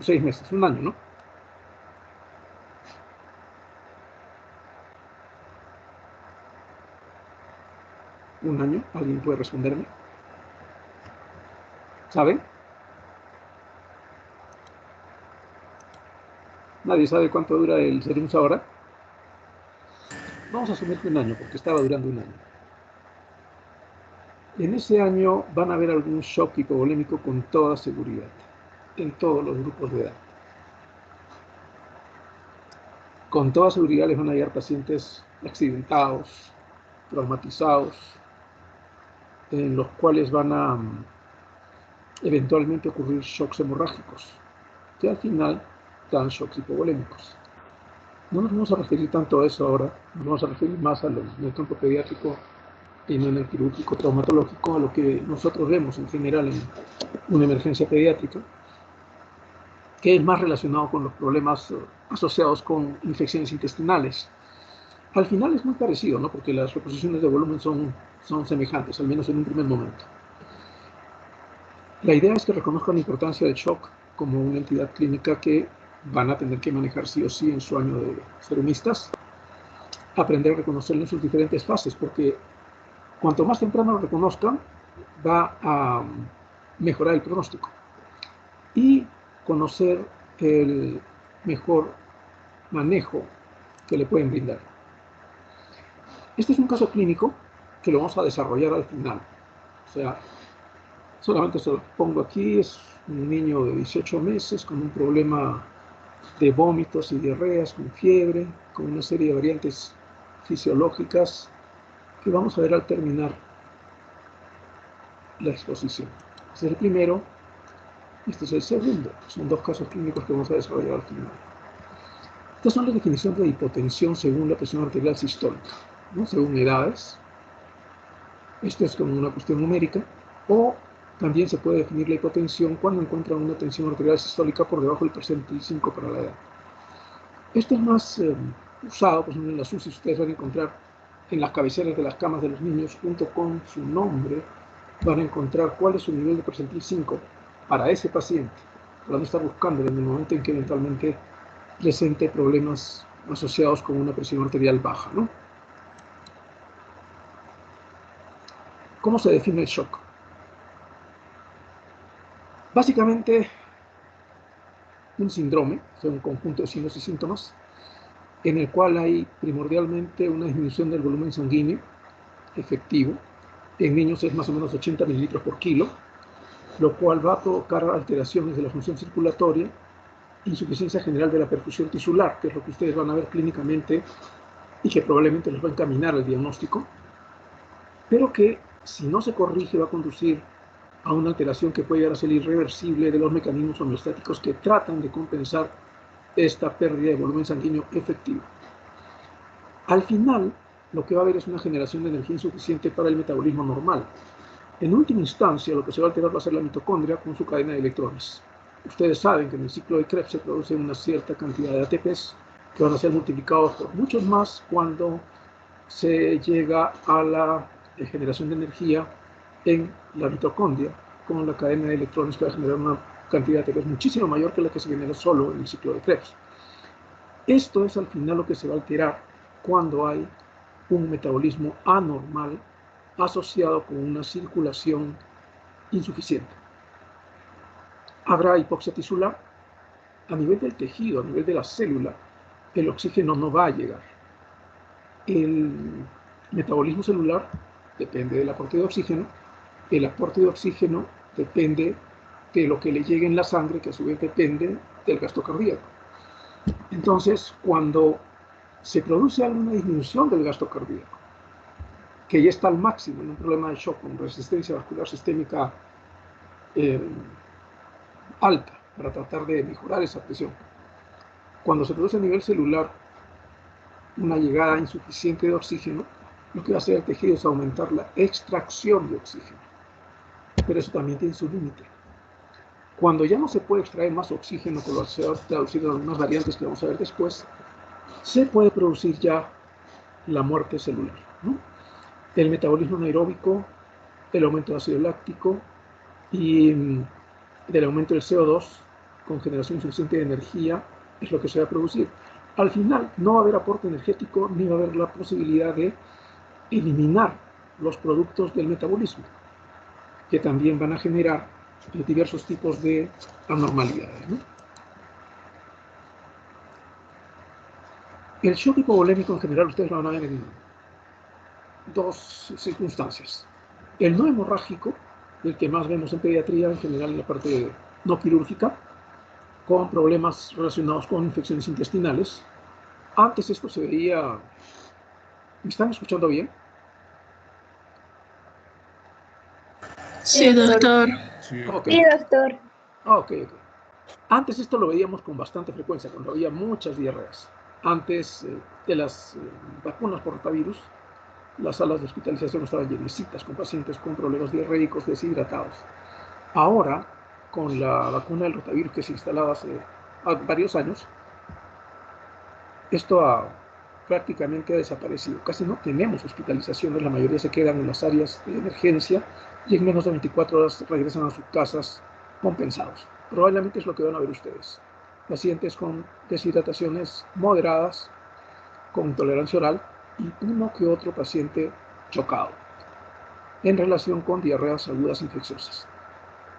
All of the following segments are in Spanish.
6 meses, un año, ¿no? Un año, ¿alguien puede responderme? ¿Saben? ¿Nadie sabe cuánto dura el Serums ahora? Vamos a asumir que un año, porque estaba durando un año. En ese año van a haber algún shock hipovolémico con toda seguridad, en todos los grupos de edad. Con toda seguridad les van a llegar pacientes accidentados, traumatizados, en los cuales van a eventualmente ocurrir shocks hemorrágicos, que al final dan shocks hipovolémicos. No nos vamos a referir tanto a eso ahora, nos vamos a referir más en el campo pediátrico y no en el quirúrgico traumatológico, a lo que nosotros vemos en general en una emergencia pediátrica, que es más relacionado con los problemas asociados con infecciones intestinales. Al final es muy parecido, ¿no? Porque las reposiciones de volumen son semejantes, al menos en un primer momento. La idea es que reconozcan la importancia del shock como una entidad clínica que van a tener que manejar sí o sí en su año de serumistas, aprender a reconocerlo en sus diferentes fases, porque cuanto más temprano lo reconozcan, va a mejorar el pronóstico y conocer el mejor manejo que le pueden brindar. Este es un caso clínico que lo vamos a desarrollar al final. O sea, solamente se lo pongo aquí, es un niño de 18 meses con un problema de vómitos y diarreas, con fiebre, con una serie de variantes fisiológicas que vamos a ver al terminar la exposición. Este es el primero, este es el segundo. Son dos casos clínicos que vamos a desarrollar al final. Estas son las definiciones de hipotensión según la presión arterial sistólica, ¿no? Según edades. Esto es como una cuestión numérica. O también se puede definir la hipotensión cuando encuentran una tensión arterial sistólica por debajo del percentil 5 para la edad. Esto es más usado, por ejemplo, en las UCI. Ustedes van a encontrar en las cabeceras de las camas de los niños, junto con su nombre, van a encontrar cuál es su nivel de percentil 5 para ese paciente, para no estar buscando en el momento en que eventualmente presente problemas asociados con una presión arterial baja, ¿no? ¿Cómo se define el shock? Básicamente, un síndrome, o sea, un conjunto de signos y síntomas, en el cual hay primordialmente una disminución del volumen sanguíneo efectivo. En niños es más o menos 80 mililitros por kilo, lo cual va a provocar alteraciones de la función circulatoria, insuficiencia general de la perfusión tisular, que es lo que ustedes van a ver clínicamente y que probablemente les va a encaminar al diagnóstico, pero que si no se corrige va a conducir a una alteración que puede llegar a ser irreversible de los mecanismos homeostáticos que tratan de compensar esta pérdida de volumen sanguíneo efectivo. Al final, lo que va a haber es una generación de energía insuficiente para el metabolismo normal. En última instancia, lo que se va a alterar va a ser la mitocondria con su cadena de electrones. Ustedes saben que en el ciclo de Krebs se produce una cierta cantidad de ATPs que van a ser multiplicados por muchos más cuando se llega a la generación de energía en la mitocondria con la cadena de electrones que va a generar una cantidad de ATPs muchísimo mayor que la que se genera solo en el ciclo de Krebs. Esto es al final lo que se va a alterar cuando hay un metabolismo anormal asociado con una circulación insuficiente. Habrá hipoxia tisular. A nivel del tejido, a nivel de la célula, el oxígeno no va a llegar. El metabolismo celular depende del aporte de oxígeno. El aporte de oxígeno depende de lo que le llegue en la sangre, que a su vez depende del gasto cardíaco. Entonces, cuando se produce alguna disminución del gasto cardíaco, que ya está al máximo en un problema de shock con resistencia vascular sistémica alta, para tratar de mejorar esa presión, cuando se produce a nivel celular una llegada insuficiente de oxígeno, lo que va a hacer el tejido es aumentar la extracción de oxígeno. Pero eso también tiene su límite. Cuando ya no se puede extraer más oxígeno, con lo que se va a traducir en algunas variantes que vamos a ver después, se puede producir ya la muerte celular, ¿no? El metabolismo anaeróbico, el aumento de ácido láctico y del aumento del CO2 con generación suficiente de energía es lo que se va a producir. Al final no va a haber aporte energético ni va a haber la posibilidad de eliminar los productos del metabolismo, que también van a generar diversos tipos de anormalidades, ¿no? El shock hipovolémico en general ustedes lo van a ver en dos circunstancias. El no hemorrágico, el que más vemos en pediatría, en general en la parte no quirúrgica, con problemas relacionados con infecciones intestinales. Antes esto se veía... ¿Me están escuchando bien? Sí, doctor. Okay. Sí, doctor. Ok. Antes esto lo veíamos con bastante frecuencia, cuando había muchas diarreas. Antes de las vacunas por rotavirus, las salas de hospitalización estaban llenecitas con pacientes con problemas diarreicos deshidratados. Ahora, con la vacuna del rotavirus que se instalaba hace varios años, esto prácticamente ha desaparecido. Casi no tenemos hospitalizaciones, la mayoría se quedan en las áreas de emergencia y en menos de 24 horas regresan a sus casas compensados. Probablemente es lo que van a ver ustedes. Pacientes con deshidrataciones moderadas, con intolerancia oral y uno que otro paciente chocado en relación con diarreas agudas infecciosas.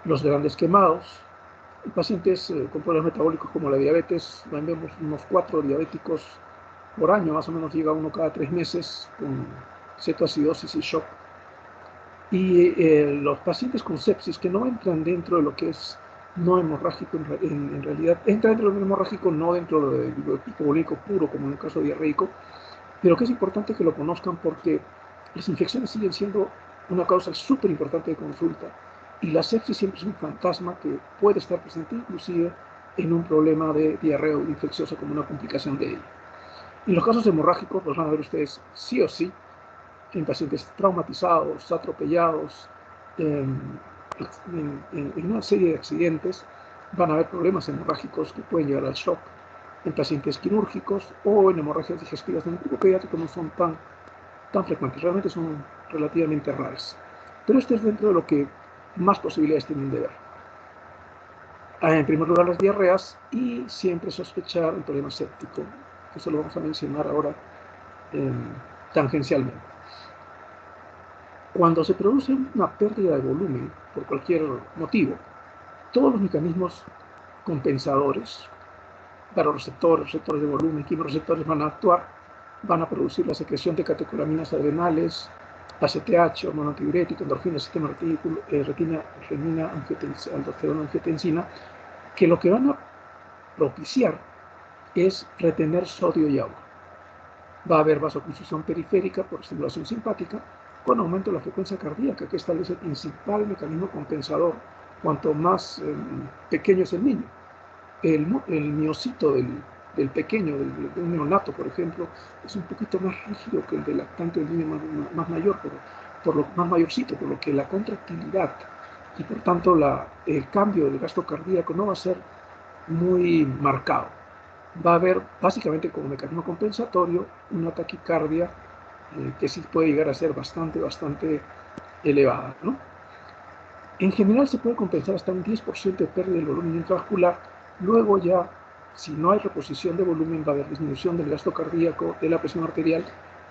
Los grandes quemados, pacientes con problemas metabólicos como la diabetes, vemos unos 4 diabéticos por año, más o menos llega uno cada 3 meses con cetoacidosis y shock. Y los pacientes con sepsis que no entran dentro de lo que es no hemorrágico, en realidad entra dentro del hemorrágico, no dentro del hipovolémico puro, como en el caso diarreico, pero que es importante que lo conozcan porque las infecciones siguen siendo una causa súper importante de consulta y la sepsis siempre es un fantasma que puede estar presente inclusive en un problema de diarrea infecciosa como una complicación de ello. En los casos hemorrágicos los van a ver ustedes sí o sí en pacientes traumatizados, atropellados, en una serie de accidentes van a haber problemas hemorrágicos que pueden llegar al shock. En pacientes quirúrgicos o en hemorragias digestivas en el grupo pediátrico no son tan frecuentes, realmente son relativamente raras. Pero esto es dentro de lo que más posibilidades tienen de ver. En primer lugar, las diarreas y siempre sospechar el problema séptico. Eso lo vamos a mencionar ahora tangencialmente. Cuando se produce una pérdida de volumen por cualquier motivo, todos los mecanismos compensadores, baroreceptores, receptores de volumen, quimioreceptores van a actuar, van a producir la secreción de catecolaminas adrenales, ACTH, hormona antidiurética, endorfina, sistema retina, renina, aldosterona, angiotensina, que lo que van a propiciar es retener sodio y agua. Va a haber vasoconstricción periférica por estimulación simpática, con aumento de la frecuencia cardíaca, que establece el principal mecanismo compensador, cuanto más pequeño es el niño. El miocito del pequeño, de un neonato, por ejemplo, es un poquito más rígido que el del lactante del niño más mayor, por lo más mayorcito, por lo que la contractilidad y por tanto el cambio del gasto cardíaco no va a ser muy marcado. Va a haber básicamente como mecanismo compensatorio una taquicardia que sí puede llegar a ser bastante elevada, ¿no? En general se puede compensar hasta un 10% de pérdida del volumen intravascular. Luego ya, si no hay reposición de volumen, va a haber disminución del gasto cardíaco, de la presión arterial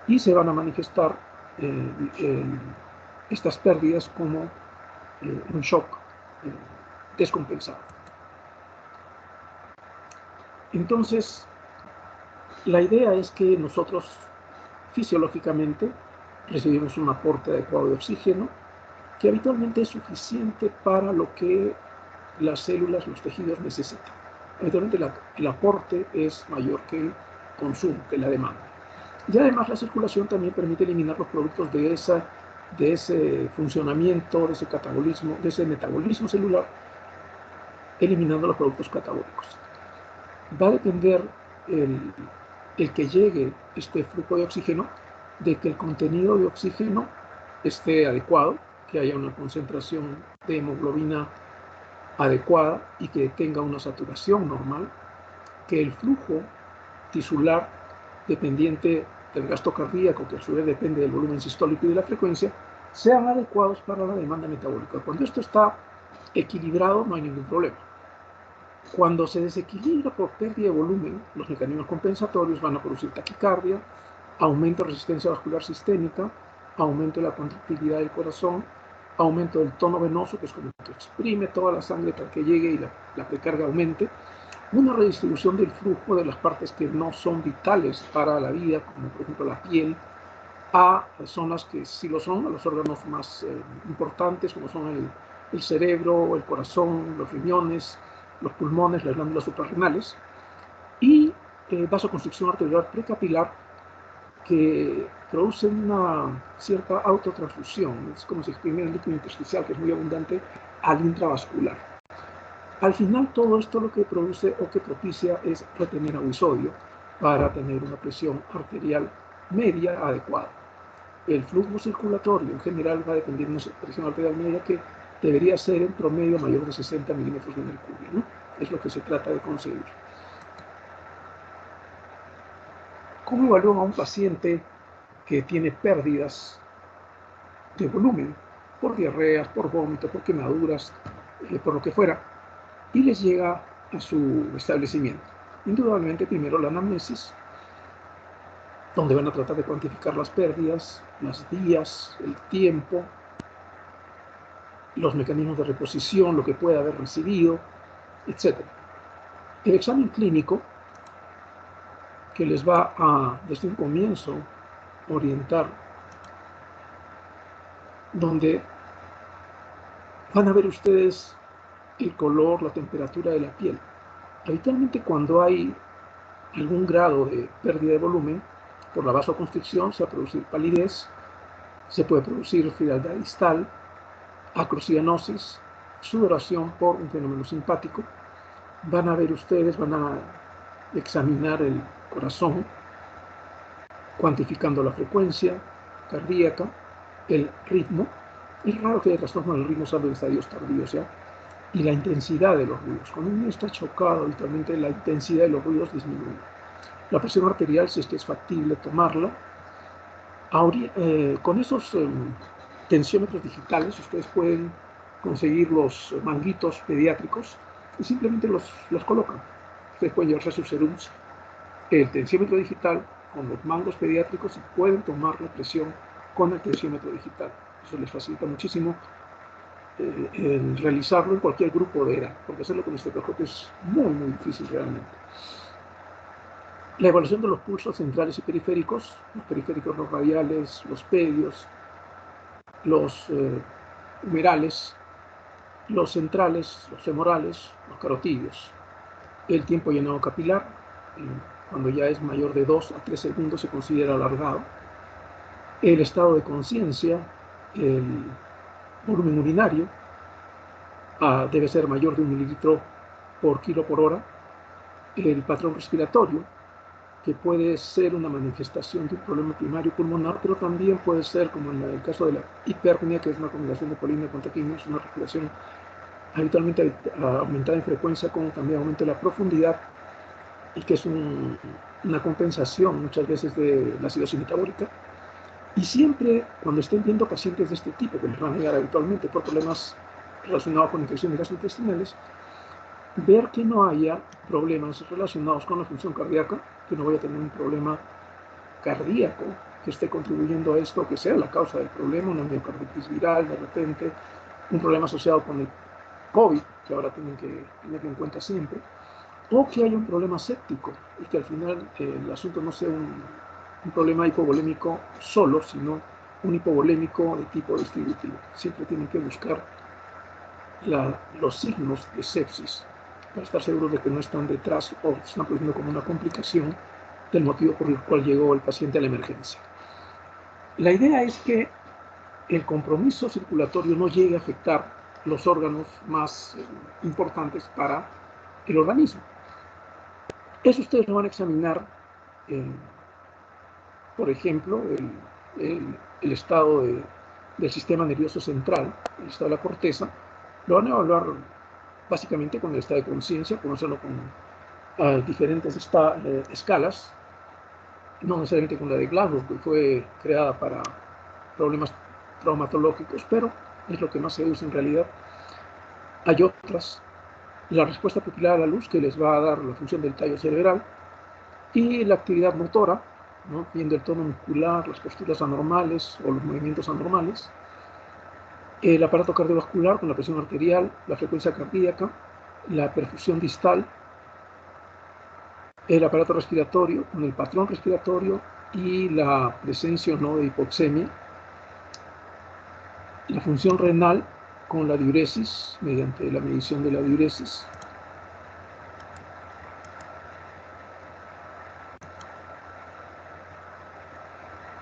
y se van a manifestar estas pérdidas como un shock descompensado. Entonces, la idea es que nosotros fisiológicamente recibimos un aporte adecuado de oxígeno que habitualmente es suficiente para lo que las células, los tejidos necesitan. Habitualmente el aporte es mayor que el consumo, que la demanda. Y además la circulación también permite eliminar los productos de ese funcionamiento, de ese catabolismo, de ese metabolismo celular, eliminando los productos catabólicos. Va a depender el que llegue este flujo de oxígeno de que el contenido de oxígeno esté adecuado, que haya una concentración de hemoglobina adecuada y que tenga una saturación normal, que el flujo tisular dependiente del gasto cardíaco, que a su vez depende del volumen sistólico y de la frecuencia, sean adecuados para la demanda metabólica. Cuando esto está equilibrado no hay ningún problema. Cuando se desequilibra por pérdida de volumen, los mecanismos compensatorios van a producir taquicardia, aumento de resistencia vascular sistémica, aumento de la contractilidad del corazón, aumento del tono venoso, que es como que exprime toda la sangre para que llegue y la precarga aumente, una redistribución del flujo de las partes que no son vitales para la vida, como por ejemplo la piel, a zonas que sí lo son, a los órganos más importantes, como son el cerebro, el corazón, los riñones, los pulmones, las glándulas suprarrenales, y vasoconstricción arterial precapilar, que produce una cierta autotransfusión. Es como si exprimiera el líquido intersticial, que es muy abundante, al intravascular. Al final, todo esto lo que produce o que propicia es retener agua y sodio para tener una presión arterial media adecuada. El flujo circulatorio en general va a depender de una presión arterial media que debería ser en promedio mayor de 60 milímetros de mercurio, ¿no? Es lo que se trata de conseguir. ¿Cómo evalúan a un paciente que tiene pérdidas de volumen por diarreas, por vómito, por quemaduras, por lo que fuera, y les llega a su establecimiento? Indudablemente, primero la anamnesis, donde van a tratar de cuantificar las pérdidas, los días, el tiempo, los mecanismos de reposición, lo que puede haber recibido, etc. El examen clínico, que les va a, desde un comienzo, orientar, donde van a ver ustedes el color, la temperatura de la piel. Habitualmente, cuando hay algún grado de pérdida de volumen por la vasoconstricción, se va a producir palidez, se puede producir frialdad distal, acrocianosis, sudoración por un fenómeno simpático. Van a ver ustedes, van a examinar el corazón, cuantificando la frecuencia cardíaca, el ritmo. Es raro que haya trastorno del ritmo salvo en estadios tardíos, ¿ya? Y la intensidad de los ruidos. Cuando uno está chocado, habitualmente la intensidad de los ruidos disminuye. La presión arterial, si es que es factible tomarla. Con esos tensiómetros digitales, ustedes pueden conseguir los manguitos pediátricos y simplemente los colocan. Ustedes pueden llevarse a sus serums el tensiómetro digital con los mangos pediátricos y pueden tomar la presión con el tensiómetro digital. Eso les facilita muchísimo el realizarlo en cualquier grupo de edad, porque hacerlo con estetoscopio es muy, muy difícil realmente. La evaluación de los pulsos centrales y periféricos, los radiales, los pedios, los humerales, los centrales, los femorales, los carotidios. El tiempo llenado capilar, cuando ya es mayor de 2 a 3 segundos, se considera alargado. El estado de conciencia, el volumen urinario, debe ser mayor de 1 mililitro por kilo por hora. El patrón respiratorio, que puede ser una manifestación de un problema primario pulmonar, pero también puede ser, como en el caso de la hiperpnea, que es una combinación de polinemia con taquimia, es una respiración habitualmente aumentada en frecuencia, como también aumenta la profundidad, y que es una compensación muchas veces de la acidosis metabólica. Y siempre, cuando estén viendo pacientes de este tipo, que les van a llegar habitualmente por problemas relacionados con infecciones gastrointestinales, ver que no haya problemas relacionados con la función cardíaca, que no vaya a tener un problema cardíaco que esté contribuyendo a esto, que sea la causa del problema, una miocarditis viral de repente, un problema asociado con el COVID, que ahora tienen que tenerlo en cuenta siempre, o que haya un problema séptico y que al final el asunto no sea un problema hipovolémico solo, sino un hipovolémico de tipo distributivo. Siempre tienen que buscar los signos de sepsis para estar seguros de que no están detrás o están produciendo como una complicación del motivo por el cual llegó el paciente a la emergencia. La idea es que el compromiso circulatorio no llegue a afectar los órganos más importantes para el organismo. Eso ustedes lo van a examinar, por ejemplo, el estado del sistema nervioso central, el estado de la corteza. Lo van a evaluar básicamente con el estado de conciencia, conocerlo con diferentes escalas, no necesariamente con la de Glasgow, que fue creada para problemas traumatológicos, pero es lo que más se usa en realidad. Hay otras la respuesta pupilar a la luz, que les va a dar la función del tallo cerebral, y la actividad motora, ¿no? Viendo el tono muscular, las posturas anormales o los movimientos anormales, el aparato cardiovascular con la presión arterial, la frecuencia cardíaca, la perfusión distal, el aparato respiratorio con el patrón respiratorio y la presencia o no de hipoxemia, la función renal con la diuresis, mediante la medición de la diuresis,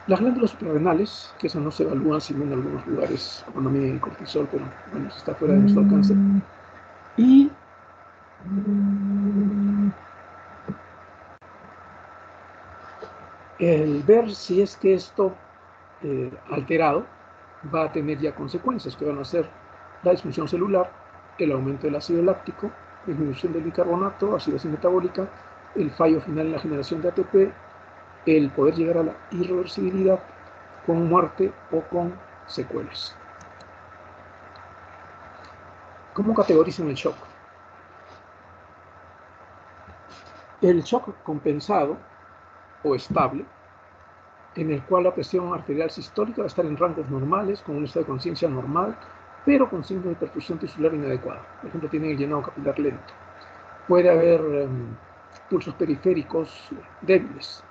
las glándulas suprarrenales, que esas no se evalúan sino en algunos lugares cuando miden el cortisol, pero bueno, eso está fuera de nuestro alcance, y el ver si es que esto alterado va a tener ya consecuencias que van a ser la disfunción celular, el aumento del ácido láctico, disminución del bicarbonato, acidosis metabólica, el fallo final en la generación de ATP, el poder llegar a la irreversibilidad con muerte o con secuelas. ¿Cómo categorizan el shock? El shock compensado o estable, en el cual la presión arterial sistólica va a estar en rangos normales, con un estado de conciencia normal, pero con signos de perfusión tisular inadecuada. Por ejemplo, tienen el llenado capilar lento. Puede haber pulsos periféricos débiles,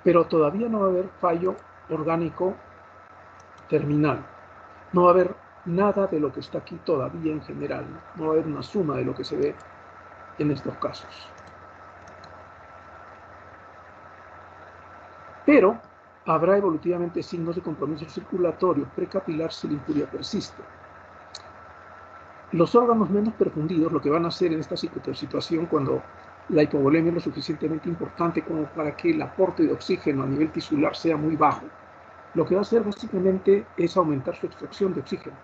pero todavía no va a haber fallo orgánico terminal. No va a haber nada de lo que está aquí todavía en general. No va a haber una suma de lo que se ve en estos casos. Pero habrá evolutivamente signos de compromiso circulatorio precapilar si la injuria persiste. Los órganos menos perfundidos lo que van a hacer en esta situación cuando la hipovolemia es lo suficientemente importante como para que el aporte de oxígeno a nivel tisular sea muy bajo, lo que va a hacer básicamente es aumentar su extracción de oxígeno.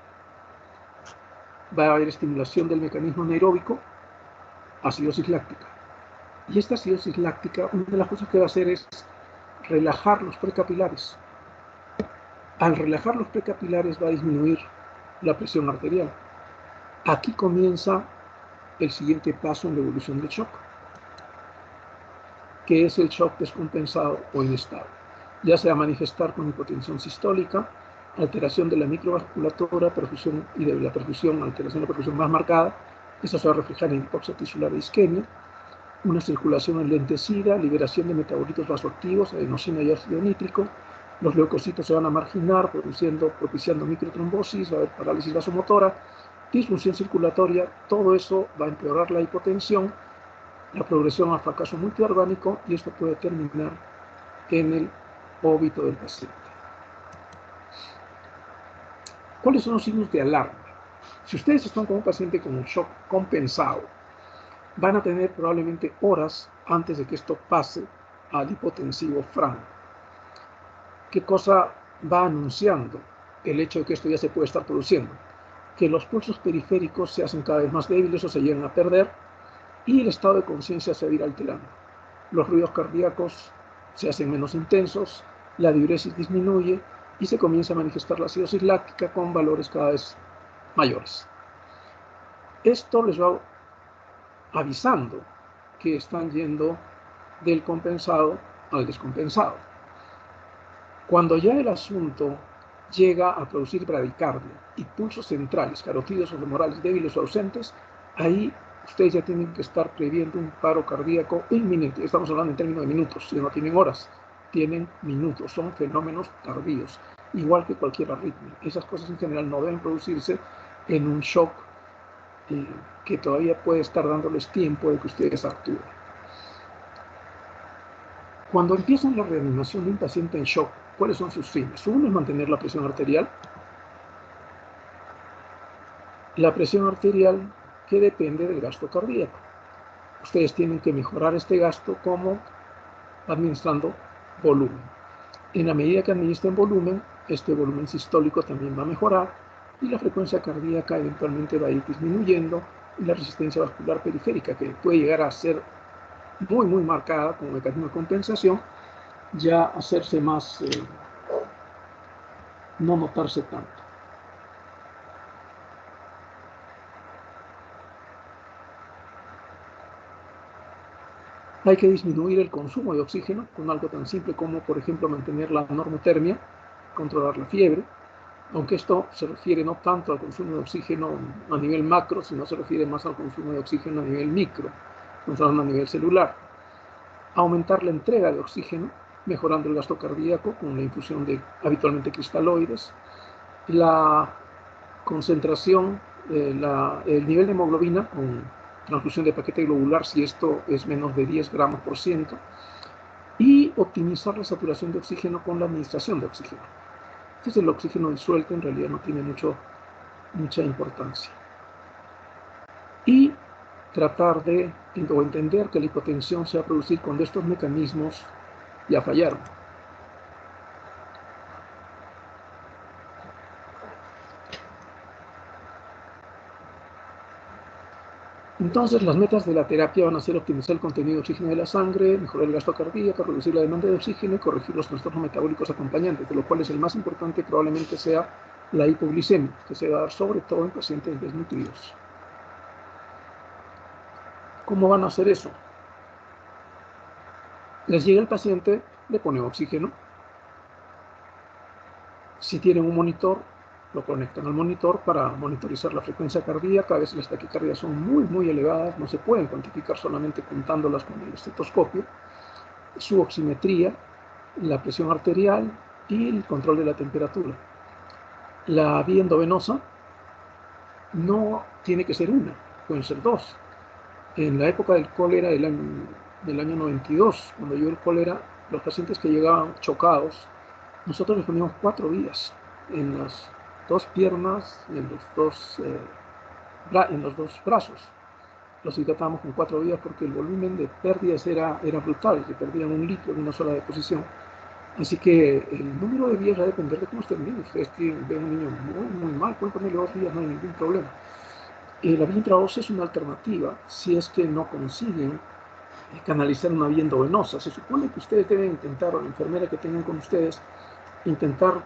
Va a haber estimulación del mecanismo anaeróbico, acidosis láctica. Y esta acidosis láctica, una de las cosas que va a hacer es relajar los precapilares. Al relajar los precapilares va a disminuir la presión arterial. Aquí comienza el siguiente paso en la evolución del shock, que es el shock descompensado o inestable. Ya se va a manifestar con hipotensión sistólica, alteración de la microvasculatura, perfusión y de la perfusión, alteración de la perfusión más marcada. Eso se va a reflejar en hipoxia tisular e isquemia, una circulación enlentecida, liberación de metabolitos vasoactivos, adenosina y ácido nítrico. Los leucocitos se van a marginar, propiciando microtrombosis, va a haber parálisis vasomotora, disfunción circulatoria. Todo eso va a empeorar la hipotensión, la progresión a fracaso multiorgánico, y esto puede terminar en el óbito del paciente. ¿Cuáles son los signos de alarma? Si ustedes están con un paciente con un shock compensado, van a tener probablemente horas antes de que esto pase al hipotensivo franco. ¿Qué cosa va anunciando el hecho de que esto ya se puede estar produciendo? Que los pulsos periféricos se hacen cada vez más débiles o se llegan a perder y el estado de conciencia se va a ir alterando. Los ruidos cardíacos se hacen menos intensos, la diuresis disminuye y se comienza a manifestar la acidosis láctica con valores cada vez mayores. Esto les va avisando que están yendo del compensado al descompensado. Cuando ya el asunto llega a producir bradicardia y pulsos centrales, carotidos o femorales débiles o ausentes, ahí ustedes ya tienen que estar previendo un paro cardíaco inminente. Estamos hablando en términos de minutos, ya no tienen horas, tienen minutos, son fenómenos tardíos, igual que cualquier arritmia. Esas cosas en general no deben producirse en un shock que todavía puede estar dándoles tiempo de que ustedes actúen. Cuando empiezan la reanimación de un paciente en shock, ¿cuáles son sus fines? Uno es mantener la presión arterial. La presión arterial que depende del gasto cardíaco. Ustedes tienen que mejorar este gasto como administrando volumen. En la medida que administren volumen, este volumen sistólico también va a mejorar y la frecuencia cardíaca eventualmente va a ir disminuyendo y la resistencia vascular periférica, que puede llegar a ser muy marcada como mecanismo de compensación, ya hacerse más, no notarse tanto. Hay que disminuir el consumo de oxígeno con algo tan simple como, por ejemplo, mantener la normotermia, controlar la fiebre, aunque esto se refiere no tanto al consumo de oxígeno a nivel macro, sino se refiere más al consumo de oxígeno a nivel micro, controlando a nivel celular. Aumentar la entrega de oxígeno, mejorando el gasto cardíaco con la infusión de habitualmente cristaloides, la concentración, el nivel de hemoglobina con transfusión de paquete globular si esto es menos de 10 gramos por ciento, y optimizar la saturación de oxígeno con la administración de oxígeno. Entonces el oxígeno disuelto en realidad no tiene mucha importancia. Y tratar de entender que la hipotensión se va a producir cuando estos mecanismos ya fallaron. Entonces, las metas de la terapia van a ser optimizar el contenido de oxígeno de la sangre, mejorar el gasto cardíaco, reducir la demanda de oxígeno y corregir los trastornos metabólicos acompañantes, de lo cual el más importante probablemente sea la hipoglicemia, que se va a dar sobre todo en pacientes desnutridos. ¿Cómo van a hacer eso? Les llega el paciente, le pone oxígeno. Si tienen un monitor, lo conectan al monitor para monitorizar la frecuencia cardíaca. A veces las taquicardias son muy elevadas, no se pueden cuantificar solamente contándolas con el estetoscopio. Su oximetría, la presión arterial y el control de la temperatura. La vía endovenosa no tiene que ser una, pueden ser dos. En la época del cólera del año 92, cuando llegó el cólera, los pacientes que llegaban chocados, nosotros les poníamos 4 vías en las 2 piernas y en los dos brazos. Los hidratábamos con 4 vías porque el volumen de pérdidas era brutal, que perdían 1 litro en una sola deposición. Así que el número de vías va a depender de cómo estén bien. Ustedes ven un niño muy mal, pueden ponerle 2 vías, no hay ningún problema. La vía intraósea es una alternativa si es que no consiguen canalizar una vía endovenosa. Se supone que ustedes deben intentar, o la enfermera que tengan con ustedes, intentar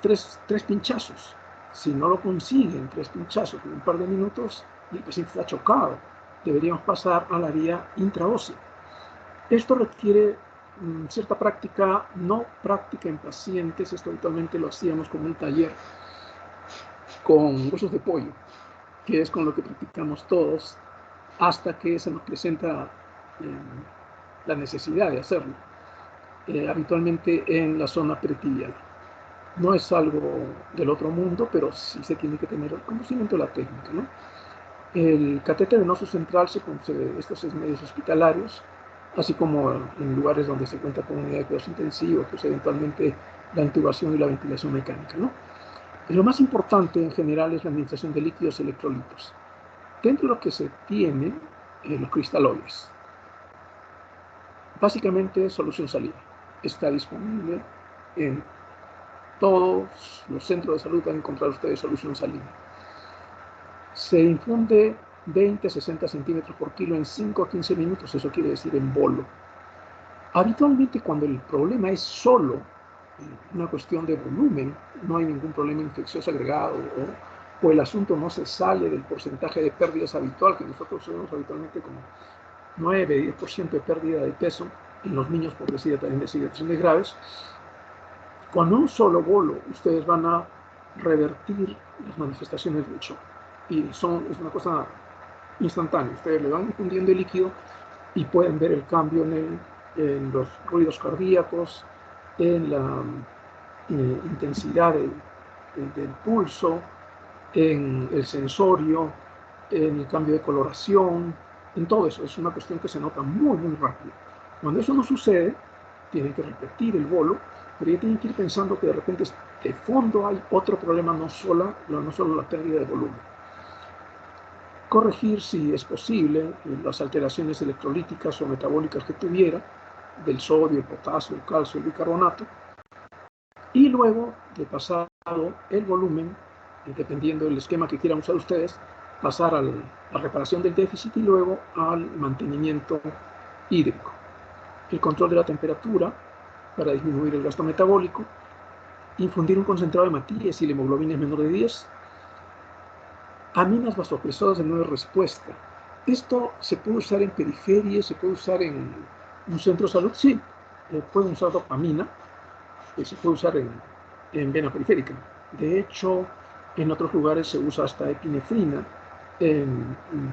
3 pinchazos. Si no lo consiguen, 3 pinchazos en un par de minutos y el paciente está chocado, deberíamos pasar a la vía intraósea. Esto requiere cierta práctica, no práctica en pacientes. Esto habitualmente lo hacíamos como un taller con huesos de pollo, que es con lo que practicamos todos hasta que se nos presenta la necesidad de hacerlo, habitualmente en la zona pretibial. No es algo del otro mundo, pero sí se tiene que tener el conocimiento de la técnica, ¿no? El catéter venoso central se concede estos medios hospitalarios, así como en lugares donde se cuenta con unidad de cuidados intensivos, pues eventualmente la intubación y la ventilación mecánica, ¿no? Y lo más importante en general es la administración de líquidos electrolitos. Dentro de lo que se tiene, los cristaloides. Básicamente solución salina. Está disponible en todos los centros de salud, van a encontrar ustedes solución salina. Se infunde 20-60 centímetros por kilo en 5 a 15 minutos, eso quiere decir en bolo. Habitualmente cuando el problema es solo una cuestión de volumen, no hay ningún problema infeccioso agregado o el asunto no se sale del porcentaje de pérdidas habitual, que nosotros vemos habitualmente como 9-10% de pérdida de peso en los niños por deshidrataciones graves. Con un solo bolo ustedes van a revertir las manifestaciones del shock y es una cosa instantánea. Ustedes le van infundiendo el líquido y pueden ver el cambio en los ruidos cardíacos, en la intensidad del pulso, en el sensorio, en el cambio de coloración, en todo eso. Es una cuestión que se nota muy rápido. Cuando eso no sucede, tienen que repetir el bolo, pero ya tienen que ir pensando que de repente de fondo hay otro problema, no solo la pérdida de volumen. Corregir, si es posible, las alteraciones electrolíticas o metabólicas que tuviera, del sodio, el potasio, el calcio, el bicarbonato, y luego de pasado el volumen, dependiendo del esquema que quieran usar ustedes, pasar a la reparación del déficit y luego al mantenimiento hídrico. El control de la temperatura para disminuir el gasto metabólico, infundir un concentrado de hematía si la hemoglobina es menor de 10, aminas vasopresoras de nueva respuesta. ¿Esto se puede usar en periferia? ¿Se puede usar en un centro de salud? Sí, pueden usar dopamina, se puede usar en vena periférica. De hecho, en otros lugares se usa hasta epinefrina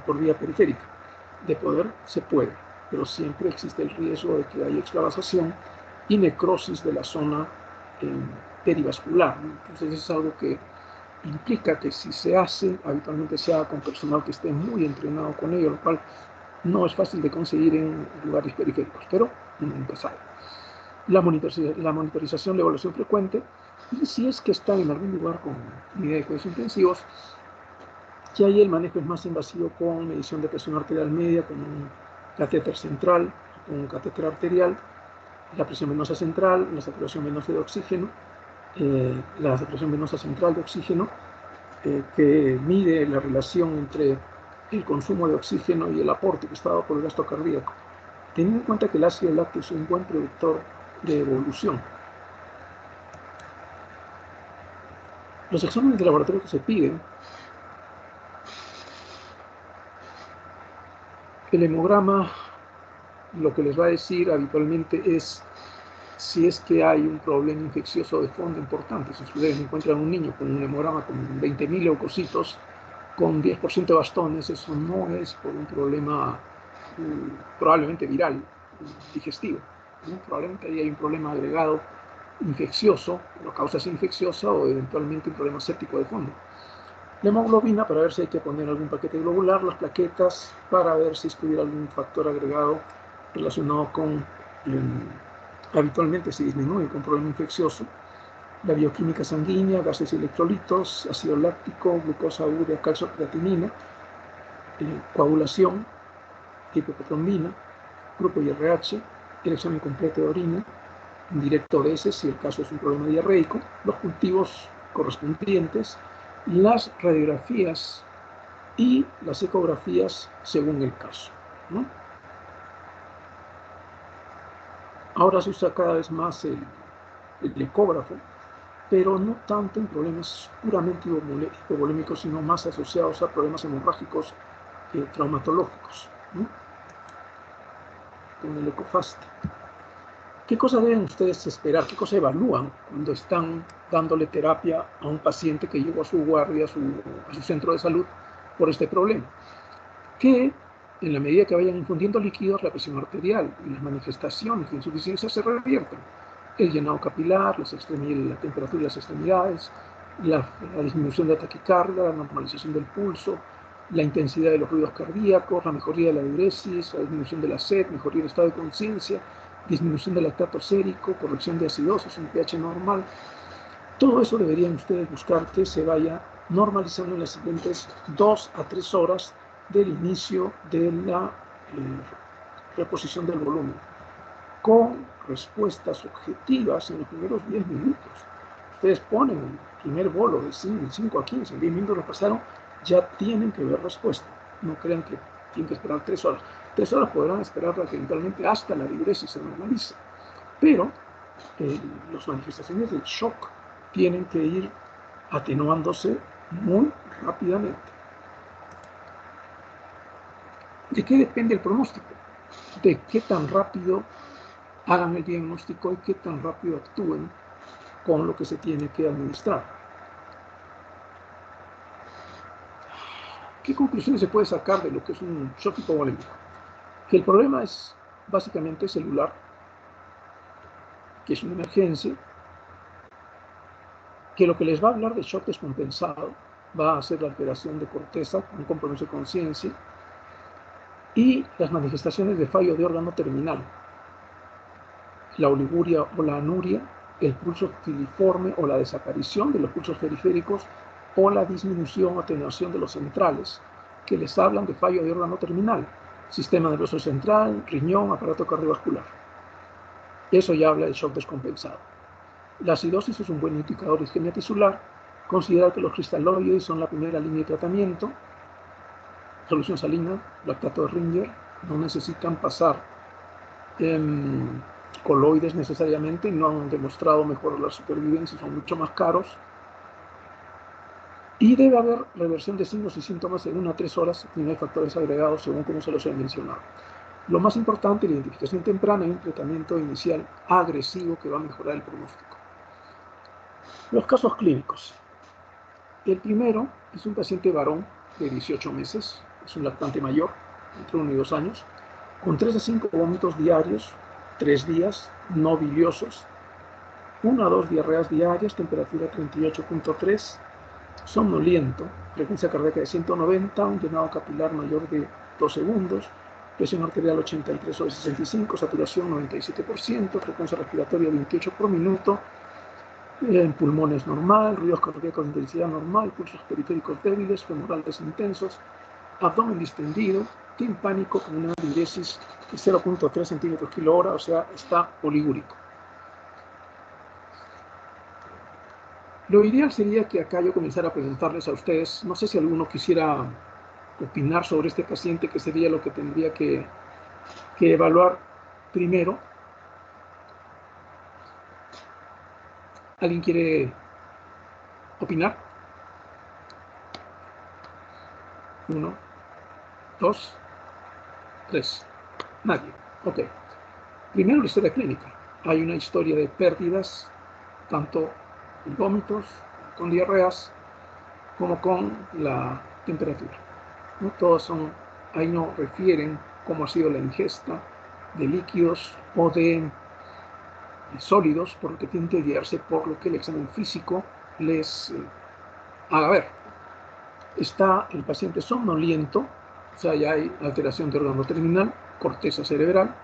por vía periférica. De poder, se puede, pero siempre existe el riesgo de que haya extravasación y necrosis de la zona perivascular, ¿no? Entonces es algo que implica que si se hace, habitualmente se haga con personal que esté muy entrenado con ello, lo cual no es fácil de conseguir en lugares periféricos, pero nunca sabe. La monitorización, la evaluación frecuente, y si es que están en algún lugar con unidad de cuidados intensivos, que ahí el manejo es más invasivo con medición de presión arterial media, con un catéter central, con un catéter arterial, la presión venosa central, la saturación venosa de oxígeno, la saturación venosa central de oxígeno, que mide la relación entre el consumo de oxígeno y el aporte que está dado por el gasto cardíaco. Teniendo en cuenta que el ácido láctico es un buen predictor de evolución. Los exámenes de laboratorio que se piden, el hemograma lo que les va a decir habitualmente es si es que hay un problema infeccioso de fondo importante. Si ustedes encuentran un niño con un hemograma con 20.000 leucocitos, con 10% de bastones, eso no es por un problema probablemente viral, digestivo, ¿no? Probablemente ahí hay un problema agregado infeccioso, la causa es infecciosa o eventualmente un problema séptico de fondo. La hemoglobina para ver si hay que poner algún paquete globular, las plaquetas para ver si estuviera algún factor agregado relacionado con, habitualmente se disminuye con problema infeccioso, la bioquímica sanguínea, gases y electrolitos, ácido láctico, glucosa, urea, calcio, creatinina, coagulación, hipoprotrombina, grupo IRH, el examen completo de orina, un directo de ese si el caso es un problema diarreico, los cultivos correspondientes, las radiografías y las ecografías según el caso, ¿no? Ahora se usa cada vez más el ecógrafo, pero no tanto en problemas puramente hipovolémicos, sino más asociados a problemas hemorrágicos traumatológicos, ¿no? Con el EcoFast. ¿Qué cosa deben ustedes esperar? ¿Qué cosa evalúan cuando están dándole terapia a un paciente que llegó a su guardia, a su centro de salud por este problema? Que en la medida que vayan infundiendo líquidos, la presión arterial y las manifestaciones de insuficiencia se revierten. El llenado capilar, la temperatura de las extremidades, la disminución de la taquicardia, la normalización del pulso, la intensidad de los ruidos cardíacos, la mejoría de la diuresis, la disminución de la sed, mejoría del estado de conciencia, disminución del lactato sérico, corrección de acidosis, un pH normal. Todo eso deberían ustedes buscar que se vaya normalizando en las siguientes 2 a 3 horas del inicio de la reposición del volumen, con respuestas objetivas en los primeros 10 minutos. Ustedes ponen el primer bolo de 5 a 15, 10 minutos lo pasaron, ya tienen que ver respuesta. No crean que tienen que esperar 3 horas. 3 horas podrán esperar para que eventualmente hasta la diuresis se normalice. Pero las manifestaciones del shock tienen que ir atenuándose muy rápidamente. ¿De qué depende el pronóstico? De qué tan rápido hagan el diagnóstico y qué tan rápido actúen con lo que se tiene que administrar. ¿Qué conclusiones se puede sacar de lo que es un shock hipovolémico? Que el problema es básicamente celular, que es una emergencia, que lo que les va a hablar de shock descompensado va a ser la alteración de corteza, un compromiso de conciencia, y las manifestaciones de fallo de órgano terminal, la oliguria o la anuria, el pulso filiforme o la desaparición de los pulsos periféricos o la disminución o atenuación de los centrales, que les hablan de fallo de órgano terminal, sistema nervioso central, riñón, aparato cardiovascular. Eso ya habla de shock descompensado. La acidosis es un buen indicador de isquemia tisular. Considerar que los cristaloides son la primera línea de tratamiento. Solución salina, lactato de Ringer, no necesitan pasar coloides necesariamente, no han demostrado mejorar la supervivencia, son mucho más caros. Y debe haber reversión de signos y síntomas en 1 a 3 horas y no hay factores agregados según como se los he mencionado. Lo más importante, la identificación temprana y un tratamiento inicial agresivo que va a mejorar el pronóstico. Los casos clínicos. El primero es un paciente varón de 18 meses, es un lactante mayor, entre 1 y 2 años, con 3 a 5 vómitos diarios, 3 días, no biliosos, 1 a 2 diarreas diarias, temperatura 38.3, somnoliento, frecuencia cardíaca de 190, un llenado capilar mayor de 2 segundos, presión arterial 83/65, saturación 97%, frecuencia respiratoria 28 por minuto, en pulmones normal, ruidos cardíacos de intensidad normal, pulsos periféricos débiles, femorales intensos, abdomen distendido, timpánico con una diuresis de 0.3 centímetros kilo hora, o sea, está oligúrico. Lo ideal sería que acá yo comenzara a presentarles a ustedes, no sé si alguno quisiera opinar sobre este paciente, que sería lo que tendría que evaluar primero. ¿Alguien quiere opinar? 1, 2, 3. Nadie. Ok. Primero la historia clínica. Hay una historia de pérdidas, tanto en vómitos, con diarreas, como con la temperatura. No todas son, ahí no refieren cómo ha sido la ingesta de líquidos o de sólidos, por lo que tienen que guiarse por lo que el examen físico les haga ver. Está el paciente somnoliento, o sea, ya hay alteración de órgano terminal, corteza cerebral.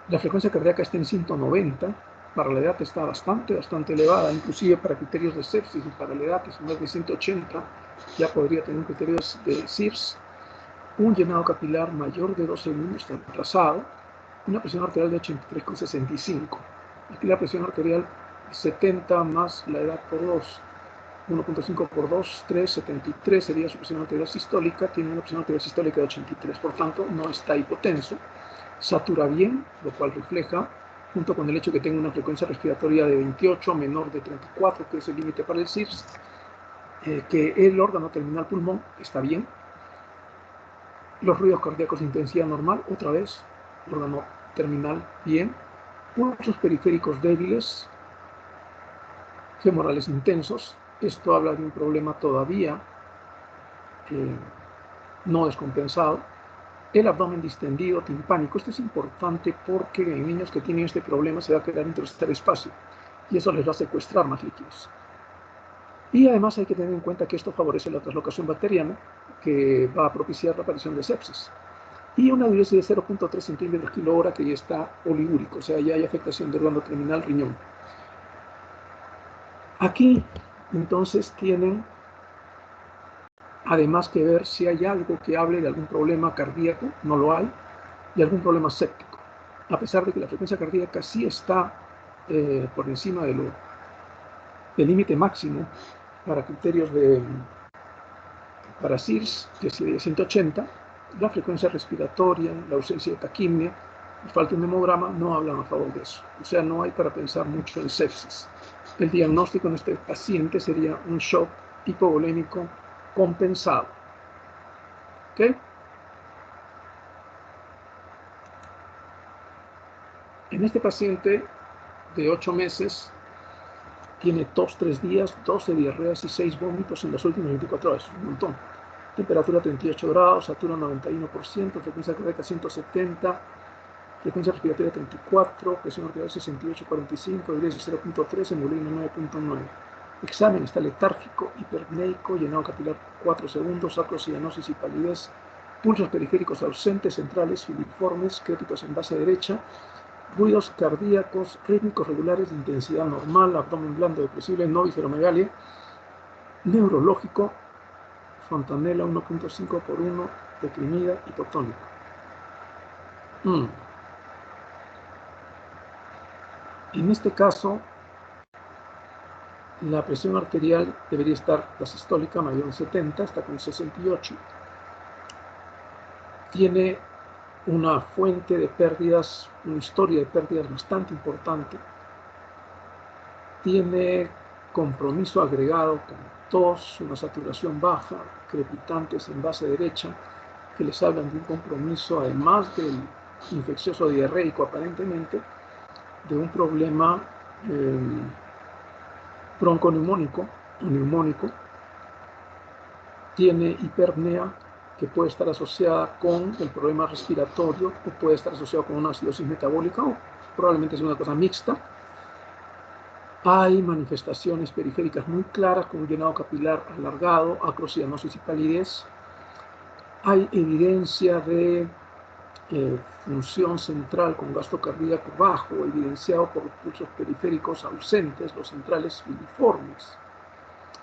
La frecuencia cardíaca está en 190, para la edad está bastante elevada, inclusive para criterios de sepsis, y para la edad es más de 180, ya podría tener un criterio de SIRS. Un llenado capilar mayor de 2 segundos está retrasado, una presión arterial de 83,65. Aquí la presión arterial 70 más la edad por 2, 1.5 por 2, 3, 73 sería su presión arterial sistólica, tiene una presión arterial sistólica de 83, por tanto no está hipotenso, satura bien, lo cual refleja, junto con el hecho que tenga una frecuencia respiratoria de 28, menor de 34, que es el límite para el SIRS, que el órgano terminal pulmón está bien. Los ruidos cardíacos de intensidad normal, otra vez, órgano terminal bien. Pulsos periféricos débiles, femorales intensos. Esto habla de un problema todavía no descompensado. El abdomen distendido, timpánico. Esto es importante porque en niños que tienen este problema se va a quedar intersticial espacio y eso les va a secuestrar más líquidos. Y además hay que tener en cuenta que esto favorece la translocación bacteriana, que va a propiciar la aparición de sepsis. Y una diuresis de 0.3 centímetros kilo hora que ya está oligúrico, o sea, ya hay afectación del órgano terminal riñón. Aquí, entonces, tienen además que ver si hay algo que hable de algún problema cardíaco, no lo hay, y algún problema séptico. A pesar de que la frecuencia cardíaca sí está por encima del límite máximo para criterios para SIRS, que es de 180, la frecuencia respiratoria, la ausencia de taquimia y falta de un hemograma no hablan a favor de eso. O sea, no hay para pensar mucho en sepsis. El diagnóstico en este paciente sería un shock hipovolémico compensado. ¿Ok? En este paciente de 8 meses, tiene tos 3 días, 12 diarreas y 6 vómitos en las últimas 24 horas, un montón. Temperatura 38 grados, satura 91%, frecuencia cardíaca 170, frecuencia respiratoria 34, presión arterial 68/45, diuresis 0.3, hemoglobina 9.9. Examen está letárgico, hiperpneico, llenado capilar 4 segundos, acrocianosis y palidez, pulsos periféricos ausentes, centrales filiformes, crépitos en base derecha, ruidos cardíacos rítmicos regulares de intensidad normal, abdomen blando depresible, no visceromegalia, neurológico, fontanela 1.5 por 1, deprimida, hipotónica. En este caso, la presión arterial debería estar, la sistólica, mayor de 70, está con 68. Tiene una fuente de pérdidas, una historia de pérdidas bastante importante. Tiene compromiso agregado con tos, una saturación baja, crepitantes en base derecha, que les hablan de un compromiso, además del infeccioso diarreico aparentemente, de un problema bronconeumónico o neumónico. Tiene hiperpnea, que puede estar asociada con el problema respiratorio o puede estar asociado con una acidosis metabólica o probablemente es una cosa mixta. Hay manifestaciones periféricas muy claras con un llenado capilar alargado, acrocianosis y palidez. Hay evidencia de función central con gasto cardíaco bajo, evidenciado por pulsos periféricos ausentes, los centrales filiformes,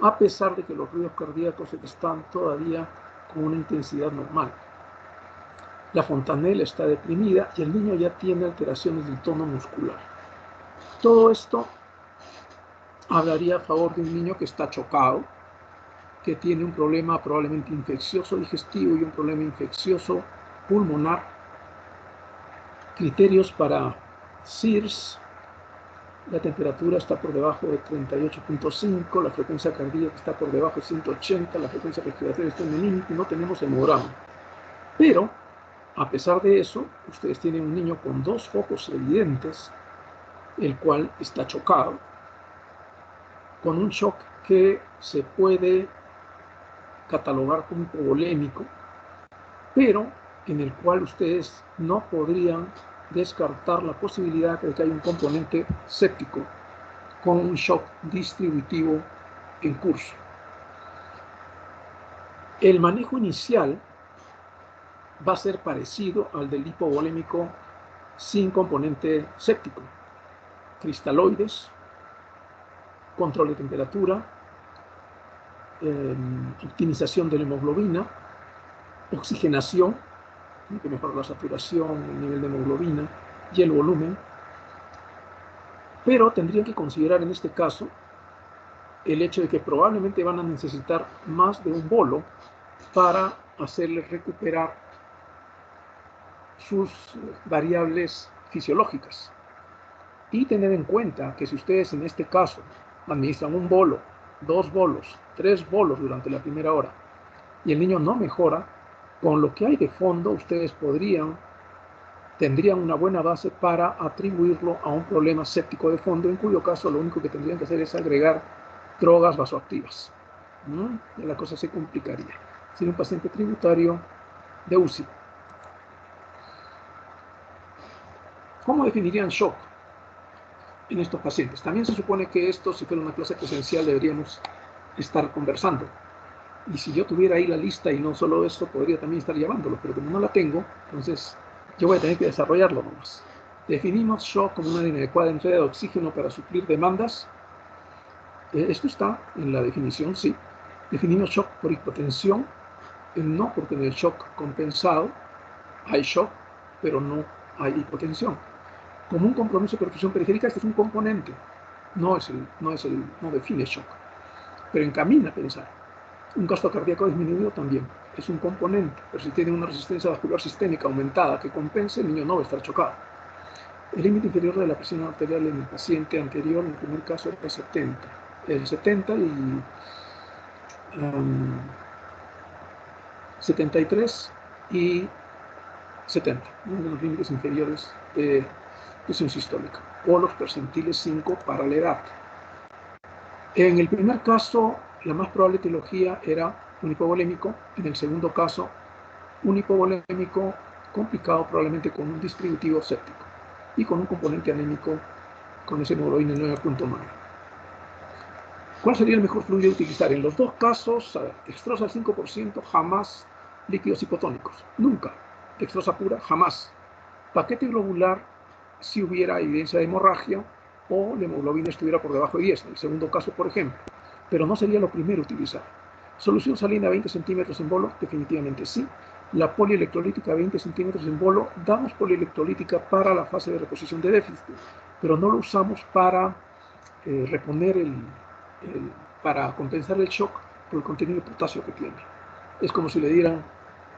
a pesar de que los ruidos cardíacos están todavía con una intensidad normal. La fontanela está deprimida y el niño ya tiene alteraciones del tono muscular. Todo esto hablaría a favor de un niño que está chocado, que tiene un problema probablemente infeccioso digestivo y un problema infeccioso pulmonar. Criterios para CIRS: la temperatura está por debajo de 38.5, la frecuencia cardíaca está por debajo de 180, la frecuencia respiratoria está en el límite, no tenemos hemograma. Pero, a pesar de eso, ustedes tienen un niño con dos focos evidentes, el cual está chocado, con un shock que se puede catalogar como hipovolémico, pero en el cual ustedes no podrían descartar la posibilidad de que haya un componente séptico con un shock distributivo en curso. El manejo inicial va a ser parecido al del hipovolémico sin componente séptico: cristaloides, control de temperatura, optimización de la hemoglobina, oxigenación, que mejora la saturación, el nivel de hemoglobina y el volumen. Pero tendrían que considerar en este caso el hecho de que probablemente van a necesitar más de un bolo para hacerles recuperar sus variables fisiológicas. Y tener en cuenta que si ustedes en este caso administran un bolo, 2 bolos, 3 bolos durante la primera hora y el niño no mejora, con lo que hay de fondo ustedes tendrían una buena base para atribuirlo a un problema séptico de fondo, en cuyo caso lo único que tendrían que hacer es agregar drogas vasoactivas. Y la cosa se complicaría. Sería un paciente tributario de UCI. ¿Cómo definirían shock en estos pacientes? También se supone que esto, si fuera una clase presencial, deberíamos estar conversando. Y si yo tuviera ahí la lista y no solo esto, podría también estar llevándolo, pero como no la tengo, entonces yo voy a tener que desarrollarlo nomás. Definimos shock como una inadecuada entrega de oxígeno para suplir demandas. Esto está en la definición, sí. Definimos shock por hipotensión, no porque en el shock compensado hay shock, pero no hay hipotensión. Como un compromiso de perfusión periférica, este es un componente, no define shock, pero encamina a pensar. Un gasto cardíaco disminuido también es un componente, pero si tiene una resistencia vascular sistémica aumentada que compense, el niño no va a estar chocado. El límite inferior de la presión arterial en el paciente anterior, en el primer caso, era 70. El 70 y 73 y 70, uno de los límites inferiores de presión sistólica, o los percentiles 5 para la edad. En el primer caso, la más probable etiología era un hipovolémico. En el segundo caso, un hipovolémico complicado, probablemente con un distributivo séptico y con un componente anémico con ese hemoglobina 9.9. ¿Cuál sería el mejor fluido a utilizar? En los dos casos, dextrosa al 5%, jamás líquidos hipotónicos. Nunca. Dextrosa pura, jamás. Paquete globular, si hubiera evidencia de hemorragia o la hemoglobina estuviera por debajo de 10, en el segundo caso, por ejemplo. Pero no sería lo primero a utilizar. Solución salina 20 centímetros en bolo, definitivamente sí. La polielectrolítica 20 centímetros en bolo, damos polielectrolítica para la fase de reposición de déficit, pero no lo usamos para reponer para compensar el shock por el contenido de potasio que tiene. Es como si le dieran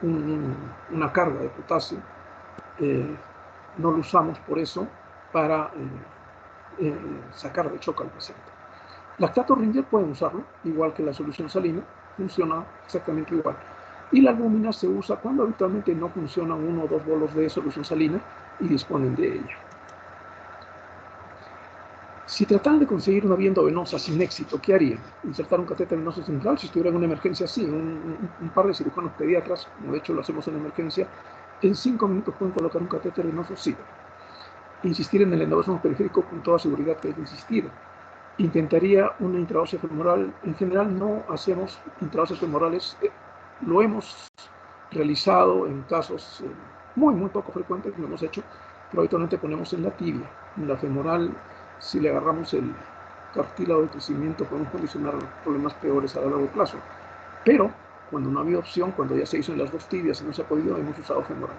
una carga de potasio. No lo usamos por eso para sacar de shock al paciente. Lactato Ringer pueden usarlo, igual que la solución salina, funciona exactamente igual. Y la albúmina se usa cuando habitualmente no funcionan 1 o 2 bolos de solución salina y disponen de ella. Si trataran de conseguir una vía endovenosa sin éxito, ¿qué harían? Insertar un catéter venoso central si estuviera en una emergencia así. Un par de cirujanos pediatras, como de hecho lo hacemos en emergencia, en 5 minutos pueden colocar un catéter venoso, sí. Insistir en el endovenoso periférico con toda seguridad que hay que insistir. Intentaría una intraósea femoral. En general no hacemos intraóseas femorales. Lo hemos realizado en casos muy poco frecuentes que lo hemos hecho, pero habitualmente ponemos en la tibia. En la femoral, si le agarramos el cartílago de crecimiento, podemos condicionar problemas peores a largo plazo. Pero cuando no había opción, cuando ya se hizo en las 2 tibias y no se ha podido, hemos usado femoral.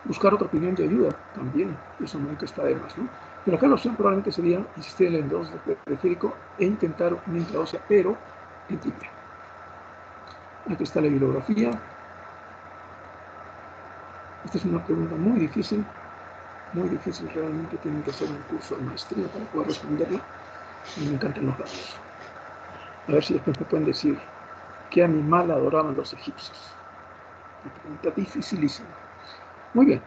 Buscar otra opinión de ayuda también, eso nunca está de más, ¿no? Pero acá la opción probablemente sería insistir en el endovenoso periférico e intentar una intraósea, pero en tibia. Aquí está la bibliografía. Esta es una pregunta muy difícil realmente. Tienen que hacer un curso de maestría para poder responderla. Y me encantan los datos. A ver si después me pueden decir qué animal adoraban los egipcios. Una pregunta dificilísima. Muy bien.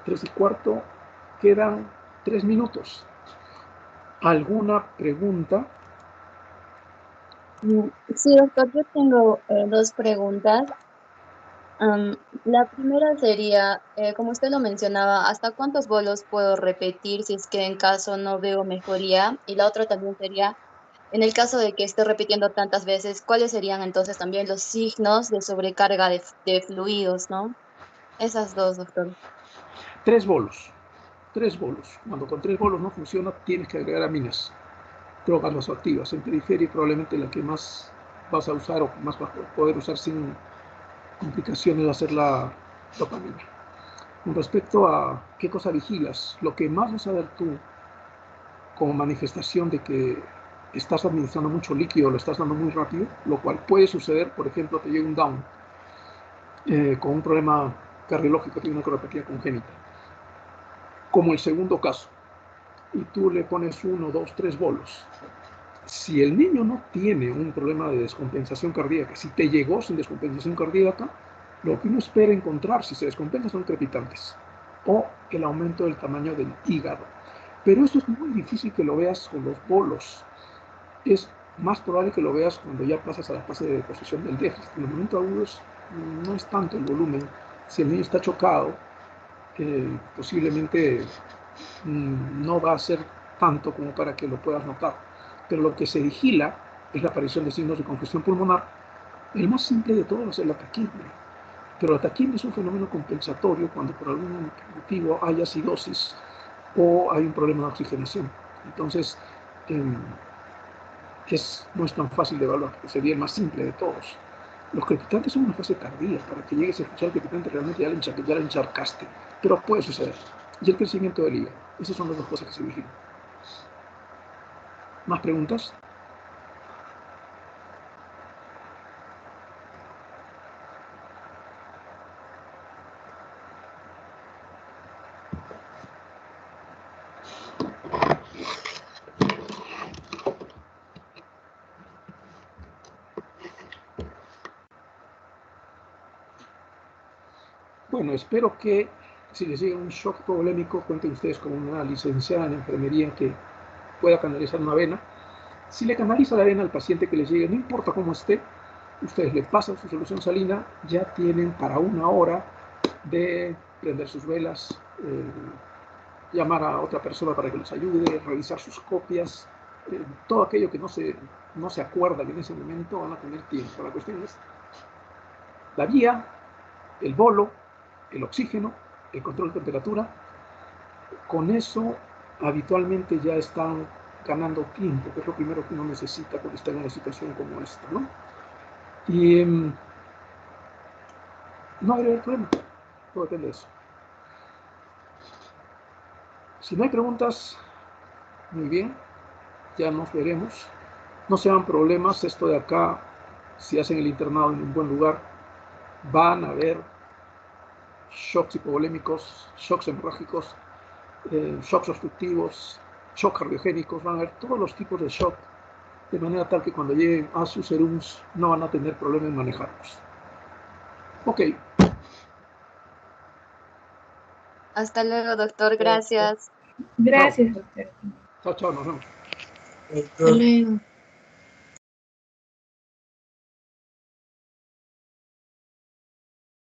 3:15. Quedan 3 minutos. ¿Alguna pregunta? Sí, doctor, yo tengo 2 preguntas. La primera sería, como usted lo mencionaba, ¿hasta cuántos bolos puedo repetir si es que en caso no veo mejoría? Y la otra también sería, en el caso de que esté repitiendo tantas veces, ¿cuáles serían entonces también los signos de sobrecarga de fluidos, ¿no? Esas 2, doctor. 3 bolos. 3 bolos. Cuando con 3 bolos no funciona, tienes que agregar aminas, drogas vasoactivas. En periferia probablemente la que más vas a usar o más vas a poder usar sin complicaciones va a ser la dopamina. Con respecto a qué cosa vigilas, lo que más vas a ver tú como manifestación de que estás administrando mucho líquido, lo estás dando muy rápido, lo cual puede suceder, por ejemplo, te llega un down con un problema cardiológico, tiene una cardiopatía congénita, como el segundo caso, y tú le pones 1, 2, 3 bolos. Si el niño no tiene un problema de descompensación cardíaca, si te llegó sin descompensación cardíaca, lo que uno espera encontrar si se descompensa son crepitantes o el aumento del tamaño del hígado. Pero esto es muy difícil que lo veas con los bolos. Es más probable que lo veas cuando ya pasas a la fase de deposición del déficit. En el momento agudo no es tanto el volumen. Si el niño está chocado, posiblemente no va a ser tanto como para que lo puedas notar. Pero lo que se vigila es la aparición de signos de congestión pulmonar. El más simple de todos es la taquimia. Pero la taquimia es un fenómeno compensatorio cuando por algún motivo hay acidosis o hay un problema de oxigenación. Entonces, no es tan fácil de evaluar, que sería el más simple de todos. Los crepitantes son una fase tardía. Para que llegues a escuchar el crepitante realmente ya la encharcaste, pero puede suceder. Y el crecimiento del hígado. Esas son las 2 cosas que se vigilan. ¿Más preguntas? Bueno, espero que si les llega un shock polémico, cuenten ustedes con una licenciada en enfermería que pueda canalizar una vena. Si le canaliza la vena al paciente que les llegue, no importa cómo esté, ustedes le pasan su solución salina, ya tienen para 1 hora de prender sus velas, llamar a otra persona para que los ayude, revisar sus copias, todo aquello que no se acuerdan en ese momento van a tener tiempo. La cuestión es la vía, el bolo, el oxígeno, el control de temperatura. Con eso habitualmente ya están ganando tiempo, que es lo primero que uno necesita cuando está en una situación como esta, ¿no? Y no hay problema, todo depende de eso. Si no hay preguntas, muy bien, ya nos veremos. No se hagan problemas, esto de acá, si hacen el internado en un buen lugar, van a ver shocks hipovolémicos, shocks hemorrágicos, shocks obstructivos, shocks cardiogénicos, van a ver todos los tipos de shock de manera tal que cuando lleguen a sus serums no van a tener problema en manejarlos. Ok. Hasta luego, doctor. Gracias. Gracias, doctor. Chao, chao, nos vemos. Hasta luego.